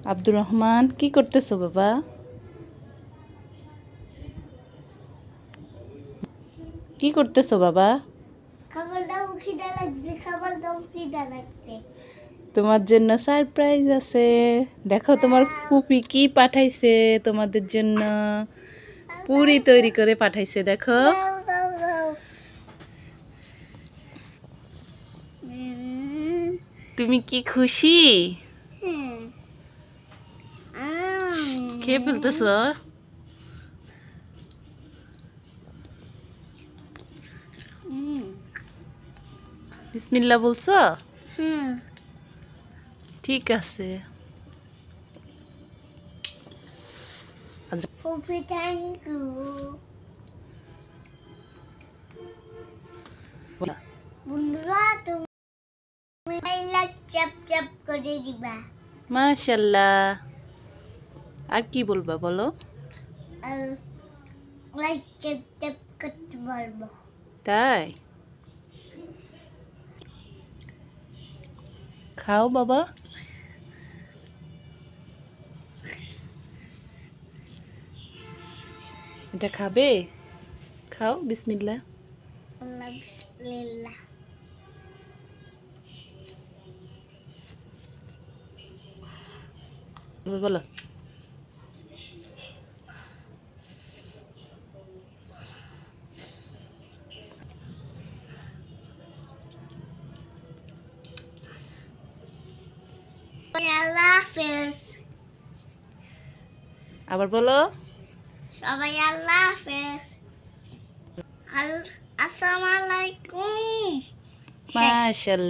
আব্দুর রহমান কি করতেছো বাবা? কি করতেছো বাবা? খাবার দাও, খিদা লাগছে, খাবার দাও, খিদা লাগছে। তোমার জন্য সারপ্রাইজ আছে। দেখো তোমার ফুপি কি পাঠাইছে তোমাদের জন্য। পুরি তৈরি করে পাঠাইছে দেখো। দাও দাও দাও। তুমি কি খুশি? হুম। খেয়ে ফেলতেছো? বিসমিল্লাহ বলছো? হুম। ঠিক আছে। ফুপি থ্যাংক ইউ। বন্ধুরা তুমি লাইক চাপ চাপ করে দিবা। মাশাআল্লাহ। আর কি বলবা বলো? আর লাইক চাপ চাপ করতে বলবো। তাই খাও বাবা। এটা খাবে? খাও বিসমিল্লাহ। আল্লাহ বিসমিল্লাহ। বলো। আল্লাহ হাফেজ। আবার বলো। সবাই আল্লাহ হাফেজ। আসসালামু আলাইকুম। মাশাআল্লাহ।